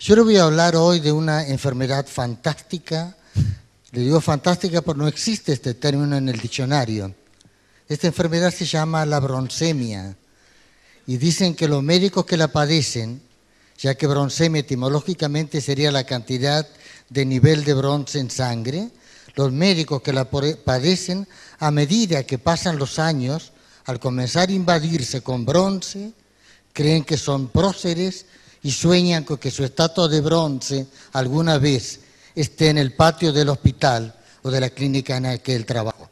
Yo les voy a hablar hoy de una enfermedad fantástica. Le digo fantástica porque no existe este término en el diccionario. Esta enfermedad se llama la broncemia y dicen que los médicos que la padecen, ya que broncemia etimológicamente sería la cantidad de nivel de bronce en sangre, los médicos que la padecen, a medida que pasan los años, al comenzar a invadirse con bronce, creen que son próceres y sueñan con que su estatua de bronce alguna vez esté en el patio del hospital o de la clínica en la que él trabaja.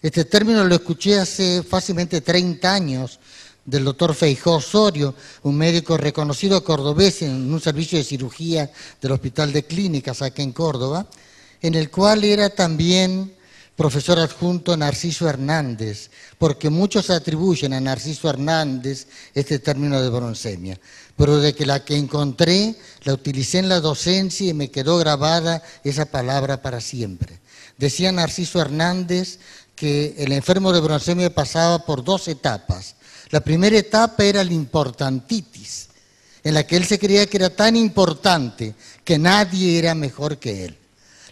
Este término lo escuché hace fácilmente 30 años del doctor Feijó Osorio, un médico reconocido cordobés en un servicio de cirugía del Hospital de Clínicas acá en Córdoba, en el cual era también profesor adjunto Narciso Hernández, porque muchos atribuyen a Narciso Hernández este término de broncemia, pero de que la que encontré la utilicé en la docencia y me quedó grabada esa palabra para siempre. Decía Narciso Hernández que el enfermo de broncemia pasaba por 2 etapas. La primera etapa era la importantitis, en la que él se creía que era tan importante que nadie era mejor que él.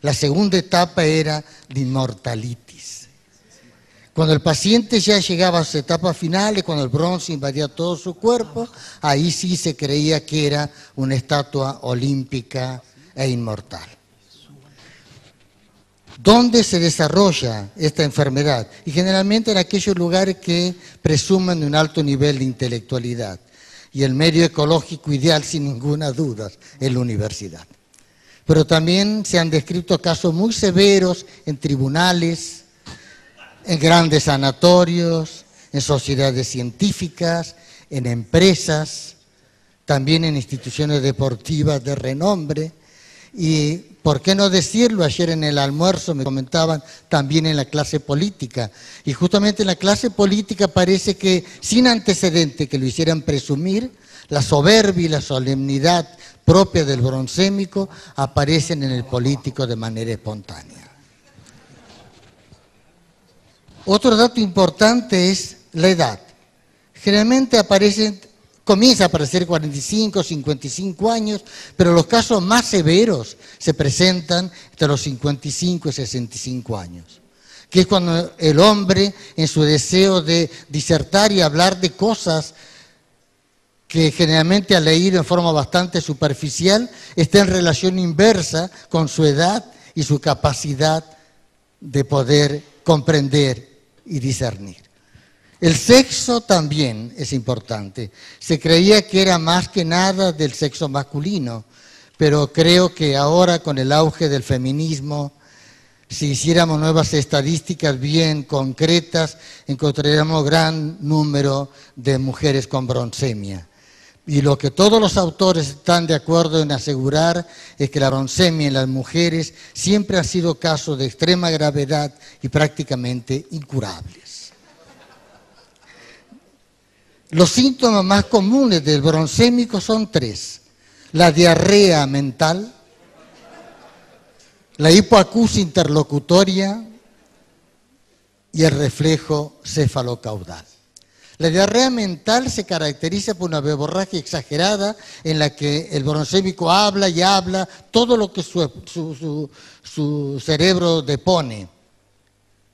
La segunda etapa era la inmortalitis. Cuando el paciente ya llegaba a su etapa final y cuando el bronce invadía todo su cuerpo, ahí sí se creía que era una estatua olímpica e inmortal. ¿Dónde se desarrolla esta enfermedad? Y generalmente en aquellos lugares que presumen de un alto nivel de intelectualidad. Y el medio ecológico ideal, sin ninguna duda, es la universidad. Pero también se han descrito casos muy severos en tribunales, en grandes sanatorios, en sociedades científicas, en empresas, también en instituciones deportivas de renombre. Y, ¿por qué no decirlo? Ayer en el almuerzo me comentaban también en la clase política. Y justamente en la clase política parece que, sin antecedente que lo hicieran presumir, la soberbia y la solemnidad propia del broncémico aparecen en el político de manera espontánea. Otro dato importante es la edad. Generalmente comienza a aparecer 45, 55 años, pero los casos más severos se presentan entre los 55 y 65 años, que es cuando el hombre, en su deseo de disertar y hablar de cosas que generalmente ha leído en forma bastante superficial, está en relación inversa con su edad y su capacidad de poder comprender y discernir. El sexo también es importante. Se creía que era más que nada del sexo masculino, pero creo que ahora con el auge del feminismo, si hiciéramos nuevas estadísticas bien concretas, encontraríamos gran número de mujeres con broncemia. Y lo que todos los autores están de acuerdo en asegurar es que la broncemia en las mujeres siempre ha sido casos de extrema gravedad y prácticamente incurables. Los síntomas más comunes del broncémico son 3. La diarrea mental, la hipoacusia interlocutoria y el reflejo cefalocaudal. La diarrea mental se caracteriza por una verborragia exagerada en la que el broncémico habla y habla todo lo que su cerebro depone.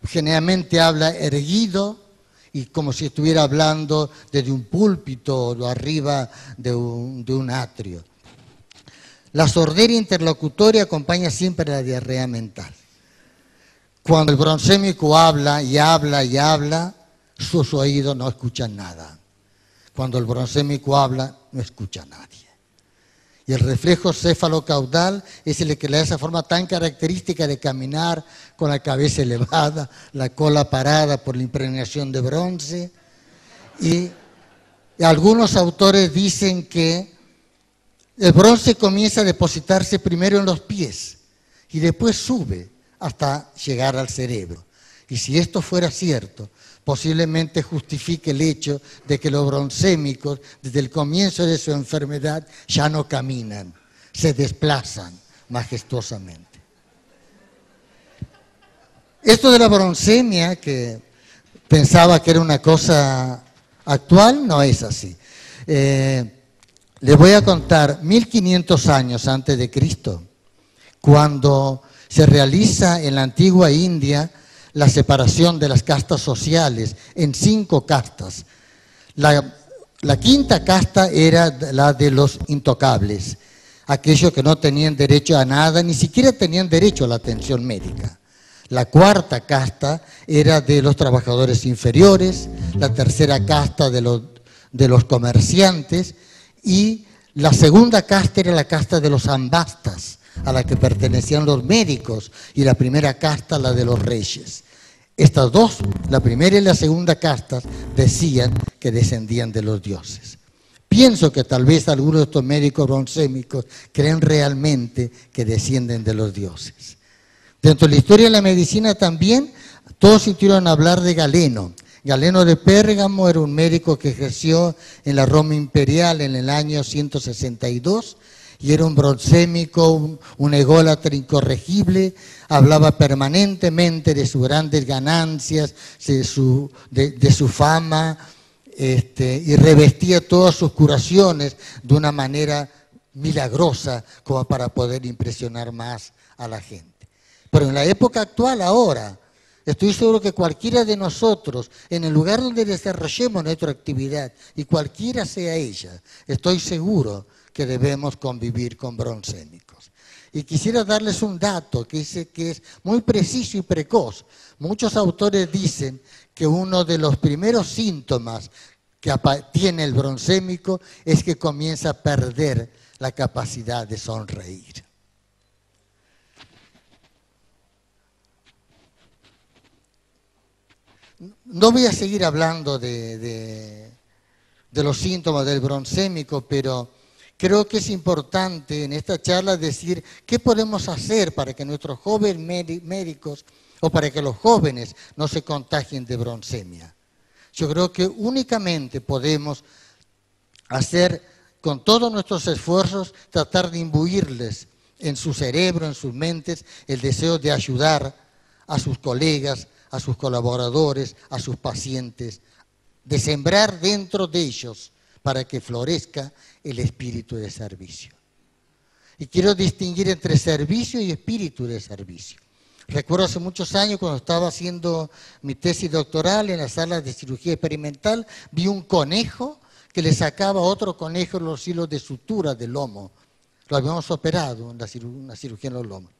Generalmente habla erguido y como si estuviera hablando desde un púlpito o arriba de un atrio. La sordera interlocutoria acompaña siempre la diarrea mental. Cuando el broncémico habla y habla y habla, sus oídos no escuchan nada. Cuando el broncémico habla, no escucha a nadie. Y el reflejo cefalocaudal es el que le da esa forma tan característica de caminar con la cabeza elevada, la cola parada por la impregnación de bronce. Y algunos autores dicen que el bronce comienza a depositarse primero en los pies y después sube hasta llegar al cerebro. Y si esto fuera cierto, posiblemente justifique el hecho de que los broncémicos, desde el comienzo de su enfermedad, ya no caminan, se desplazan majestuosamente. Esto de la broncemia, que pensaba que era una cosa actual, no es así. Les voy a contar 1500 años antes de Cristo, cuando se realiza en la antigua India la separación de las castas sociales en 5 castas. La quinta casta era la de los intocables, aquellos que no tenían derecho a nada, ni siquiera tenían derecho a la atención médica. La cuarta casta era de los trabajadores inferiores, la tercera casta de los comerciantes, y la segunda casta era la casta de los ambastas, a la que pertenecían los médicos, y la primera casta la de los reyes. Estas dos, la primera y la segunda castas, decían que descendían de los dioses. Pienso que tal vez algunos de estos médicos bronzémicos creen realmente que descienden de los dioses. Dentro de la historia de la medicina también, todos sintieron hablar de Galeno. Galeno de Pérgamo era un médico que ejerció en la Roma imperial en el año 162 y era un bronzémico, un ególatra incorregible, hablaba permanentemente de sus grandes ganancias, de su fama, y revestía todas sus curaciones de una manera milagrosa como para poder impresionar más a la gente. Pero en la época actual, ahora, estoy seguro que cualquiera de nosotros, en el lugar donde desarrollemos nuestra actividad, y cualquiera sea ella, estoy seguro que debemos convivir con bronzémicos. Y quisiera darles un dato que dice que es muy preciso y precoz. Muchos autores dicen que uno de los primeros síntomas que tiene el bronzémico es que comienza a perder la capacidad de sonreír. No voy a seguir hablando de los síntomas del bronzémico, pero creo que es importante en esta charla decir qué podemos hacer para que nuestros jóvenes médicos o para que los jóvenes no se contagien de bronzemia. Yo creo que únicamente podemos hacer con todos nuestros esfuerzos, tratar de imbuirles en su cerebro, en sus mentes, el deseo de ayudar a sus colegas, a sus colaboradores, a sus pacientes, de sembrar dentro de ellos para que florezca el espíritu de servicio. Y quiero distinguir entre servicio y espíritu de servicio. Recuerdo hace muchos años cuando estaba haciendo mi tesis doctoral en las salas de cirugía experimental, vi un conejo que le sacaba a otro conejo los hilos de sutura del lomo. Lo habíamos operado en una cirugía en los lomos.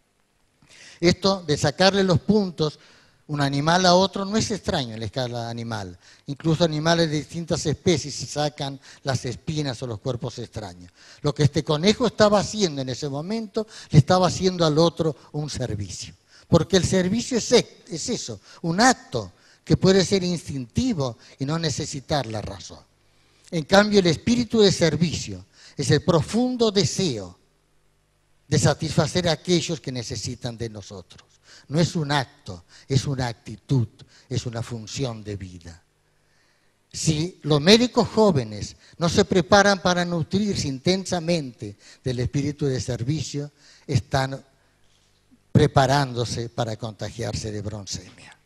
Esto de sacarle los puntos un animal a otro no es extraño en la escala animal. Incluso animales de distintas especies se sacan las espinas o los cuerpos extraños. Lo que este conejo estaba haciendo en ese momento, le estaba haciendo al otro un servicio. Porque el servicio es eso, un acto que puede ser instintivo y no necesitar la razón. En cambio, el espíritu de servicio es el profundo deseo de satisfacer a aquellos que necesitan de nosotros. No es un acto, es una actitud, es una función de vida. Si los médicos jóvenes no se preparan para nutrirse intensamente del espíritu de servicio, están preparándose para contagiarse de bronzemia.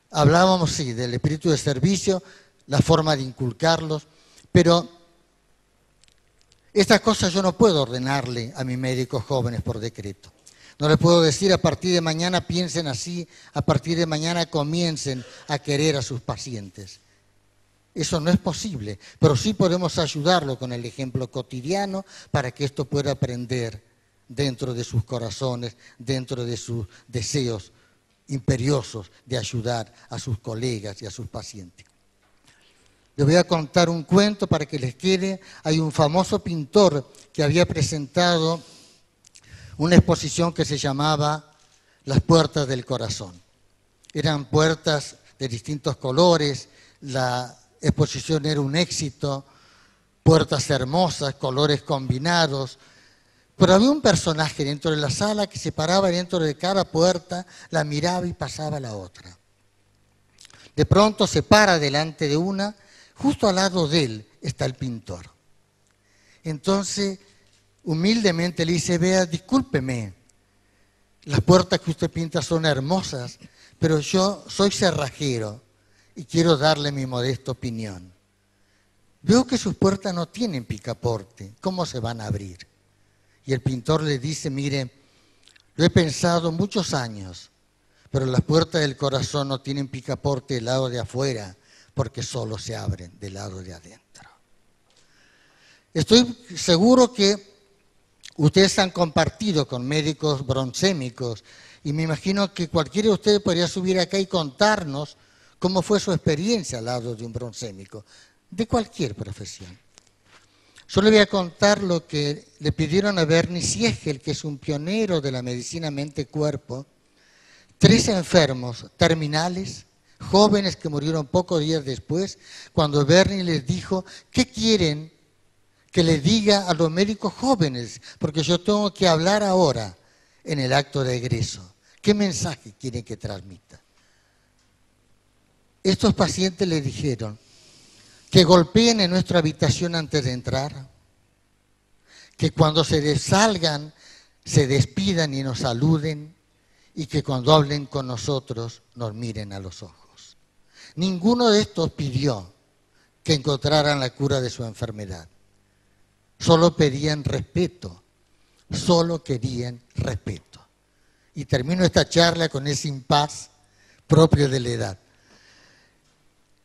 Hablábamos, sí, del espíritu de servicio, la forma de inculcarlos, pero estas cosas yo no puedo ordenarle a mis médicos jóvenes por decreto. No les puedo decir a partir de mañana piensen así, a partir de mañana comiencen a querer a sus pacientes. Eso no es posible, pero sí podemos ayudarlo con el ejemplo cotidiano para que esto pueda aprender dentro de sus corazones, dentro de sus deseos imperiosos de ayudar a sus colegas y a sus pacientes. Les voy a contar un cuento para que les quede. Hay un famoso pintor que había presentado una exposición que se llamaba Las puertas del corazón. Eran puertas de distintos colores, la exposición era un éxito, puertas hermosas, colores combinados, pero había un personaje dentro de la sala que se paraba dentro de cada puerta, la miraba y pasaba a la otra. De pronto se para delante de una, justo al lado de él está el pintor. Entonces, humildemente le dice, vea, discúlpeme, las puertas que usted pinta son hermosas, pero yo soy cerrajero y quiero darle mi modesta opinión. veo que sus puertas no tienen picaporte, ¿cómo se van a abrir? Y el pintor le dice, mire, lo he pensado muchos años, pero las puertas del corazón no tienen picaporte del lado de afuera, porque solo se abren del lado de adentro. Estoy seguro que ustedes han compartido con médicos bronsémicos y me imagino que cualquiera de ustedes podría subir acá y contarnos cómo fue su experiencia al lado de un bronsémico, de cualquier profesión. Yo le voy a contar lo que le pidieron a Bernie Siegel, que es un pionero de la medicina mente-cuerpo, 3 enfermos terminales, jóvenes que murieron pocos días después, cuando Bernie les dijo, ¿qué quieren que le diga a los médicos jóvenes? Porque yo tengo que hablar ahora en el acto de egreso. ¿Qué mensaje quieren que transmita? Estos pacientes le dijeron que golpeen en nuestra habitación antes de entrar, que cuando se salgan se despidan y nos saluden y que cuando hablen con nosotros nos miren a los ojos. Ninguno de estos pidió que encontraran la cura de su enfermedad. Solo pedían respeto, solo querían respeto. Y termino esta charla con ese impas propio de la edad.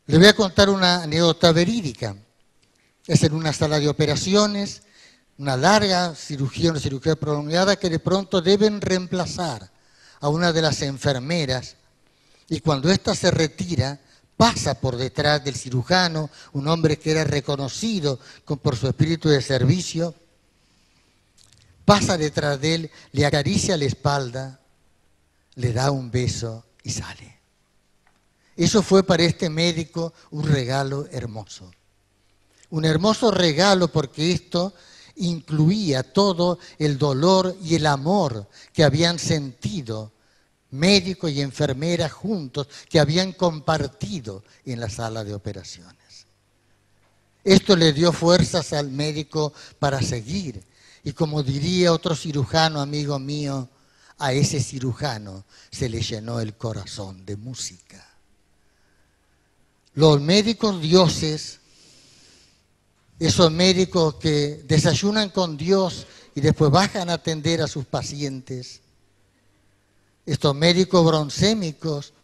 Les voy a contar una anécdota verídica. Es en una sala de operaciones, una larga cirugía, una cirugía prolongada, que de pronto deben reemplazar a una de las enfermeras y cuando ésta se retira, pasa por detrás del cirujano, un hombre que era reconocido por su espíritu de servicio, pasa detrás de él, le acaricia la espalda, le da un beso y sale. Eso fue para este médico un regalo hermoso. Un hermoso regalo porque esto incluía todo el dolor y el amor que habían sentido médico y enfermera juntos, que habían compartido en la sala de operaciones. Esto le dio fuerzas al médico para seguir. Y como diría otro cirujano, amigo mío, a ese cirujano se le llenó el corazón de música. Los médicos dioses, esos médicos que desayunan con Dios y después bajan a atender a sus pacientes, estos médicos bronsémicos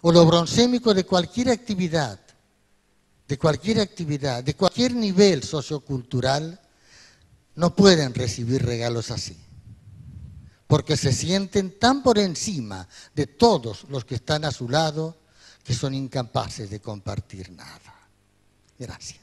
o los bronsémicos de cualquier actividad, de cualquier nivel sociocultural, no pueden recibir regalos así, porque se sienten tan por encima de todos los que están a su lado que son incapaces de compartir nada. Gracias.